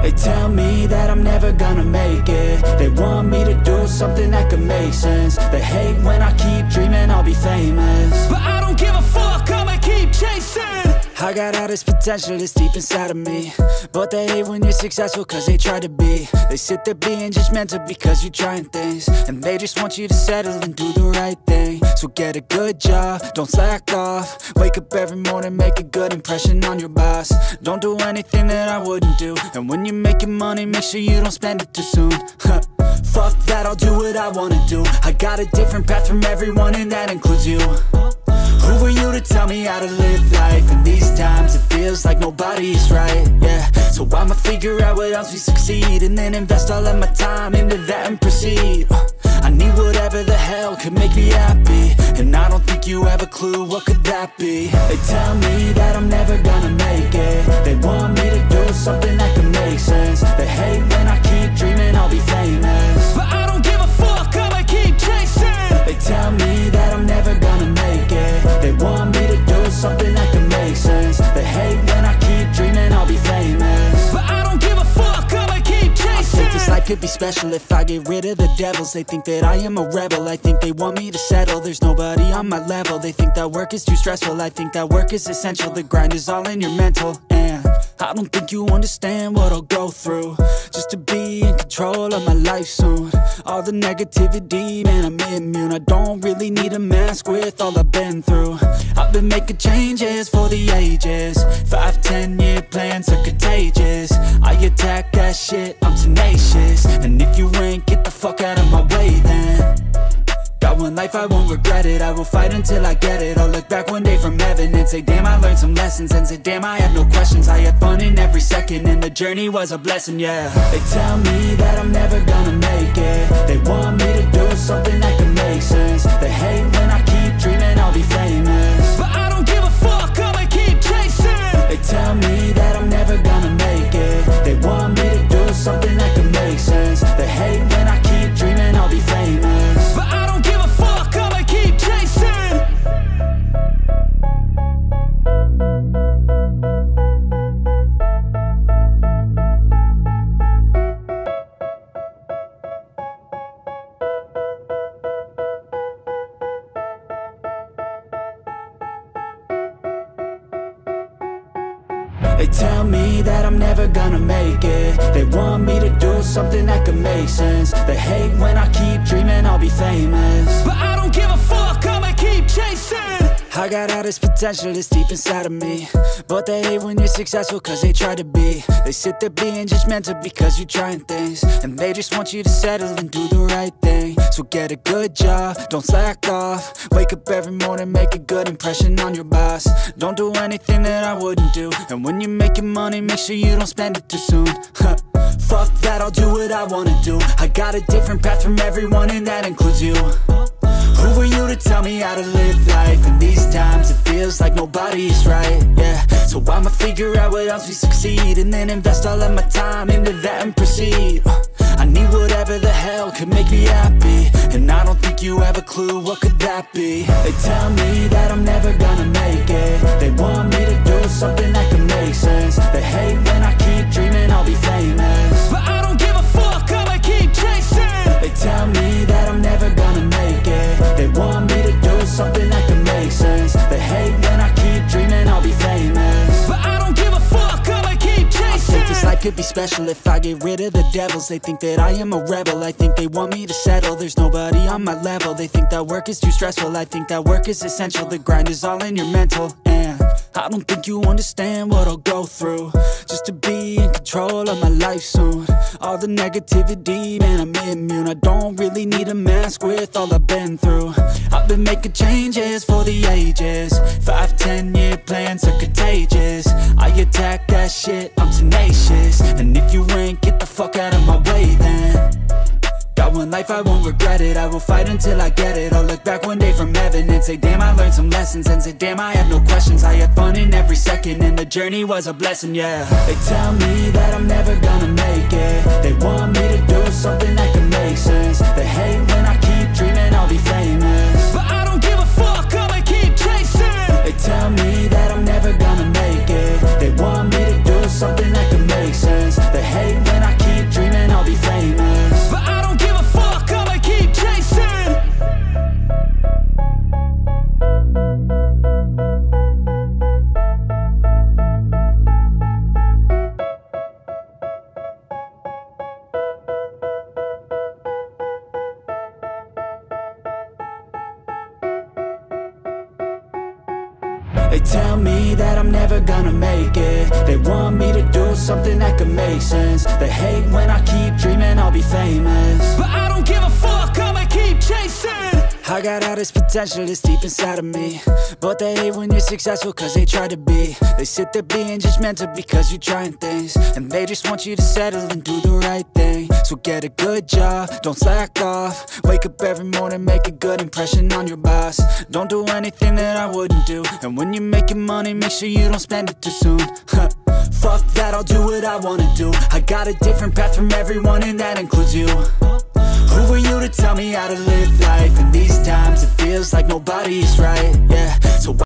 They tell me that I'm never gonna make it. They want me to do something that could make sense. They hate when I keep dreaming I'll be famous, but I don't give a fuck, I'ma keep chasing. I got all this potential that's deep inside of me, but they hate when you're successful cause they try to be. They sit there being judgmental because you're trying things, and they just want you to settle and do the right thing. So get a good job, don't slack off. Wake up every morning, make a good impression on your boss. Don't do anything that I wouldn't do, and when you're making money, make sure you don't spend it too soon. Fuck that, I'll do what I wanna do. I got a different path from everyone, and that includes you. Who are you to tell me how to live life? In these times it feels like nobody's right, yeah. So I'ma figure out what else we succeed, and then invest all of my time into that and proceed. I need whatever the hell could make me happy, and I don't think you have a clue what could that be. They tell me that I'm never gonna make it. They want me to do something that could make sense. They hate when I keep dreaming I'll be famous, but I don't give a fuck, I'ma keep chasing. They tell me that I'm never gonna make it. They want me to do something that can make sense. They hate when I keep dreaming I'll be famous, but I don't give a fuck, I'ma keep chasing. I think this life could be special if I get rid of the devils. They think that I am a rebel, I think they want me to settle. There's nobody on my level. They think that work is too stressful, I think that work is essential. The grind is all in your mental, and I don't think you understand what I'll go through just to be in control of my life soon. All the negativity, man, I'm immune. I don't really need a mask with all I've been through. I've been making changes for the ages. 5-10 year plans are contagious. I attack that shit, I'm tenacious. And if you ain't, get the fuck out of my way then. Got one life, I won't regret it. I will fight until I get it. I'll look back one day from heaven and say, damn, I learned some lessons. And say, damn, I had no questions. I had fun in every second, and the journey was a blessing, yeah. They tell me that I'm never gonna make it. They want me to do something that can make sense. They hate when I keep dreaming I'll be famous, but I don't give a fuck, I'ma keep chasing. They tell me that I'm never gonna make it. They want me to do something that can make sense. They hate when I keep dreaming I'll be famous, but I don't give a fuck, I'ma keep chasing. They tell me that I'm never gonna make it. They want me to do something that can make sense. They hate when I keep dreaming I'll be famous, but I don't give a fuck, I'ma keep chasing. I got all this potential that's deep inside of me, but they hate when you're successful cause they try to be. They sit there being judgmental because you're trying things, and they just want you to settle and do the right thing. So get a good job, don't slack off. Wake up every morning, make a good impression on your boss. Don't do anything that I wouldn't do, and when you're making money, make sure you don't spend it too soon. Fuck that, I'll do what I wanna do. I got a different path from everyone, and that includes you. Who are you to tell me how to live life? In these times it feels like nobody's right, yeah. So I'ma figure out what else we succeed, and then invest all of my time into that and proceed. I need whatever the hell could make me happy, and I don't think you have a clue what could that be. They tell me that I'm never gonna make it. They want me to do something that can make sense. They hate when I keep dreaming I'll be famous, but I don't give a fuck, I'ma keep chasing. They tell me that I'm never gonna make it. They want me to do something that can make sense. They hate when I keep dreaming I'll be famous, but I don't give a fuck, I'ma keep chasing. I think this life could be special if I get rid of the devils. They think that I am a rebel, I think they want me to settle. There's nobody on my level. They think that work is too stressful, I think that work is essential. The grind is all in your mental, and I don't think you understand what I'll go through just to be in control of my life soon. All the negativity, man, I'm immune. I don't really need a mask with all I've been through. I've been making changes for the ages. 5-10 year plans are contagious. I attack that shit, I'm tenacious. And if you ain't, get the fuck out of my way then. Got one life, I won't regret it. I will fight until I get it. I'll look back one day from heaven and say, damn, I learned some lessons. And say, damn, I had no questions. I had fun in every second, and the journey was a blessing, yeah. They tell me that I'm never gonna make it. They want me to do something that can make sense. They hate when I keep dreaming I'll be famous, but I don't give a fuck, I'ma keep chasing. They tell me that I'm never gonna make it. They want me to do something that can make sense. They hate They tell me that I'm never gonna make it. They want me to do something that could make sense. They hate when I keep dreaming I'll be famous, but I don't give a fuck, I'ma keep chasing. I got all this potential that's deep inside of me, but they hate when you're successful cause they try to be. They sit there being judgmental because you're trying things, and they just want you to settle and do the right thing. So get a good job, don't slack off. Wake up every morning, make a good impression on your boss. Don't do anything that I wouldn't do, and when you're making money, make sure you don't spend it too soon. Fuck that, I'll do what I wanna do. I got a different path from everyone, and that includes you. Who are you to tell me how to live life? In these times it feels like nobody's right, yeah. So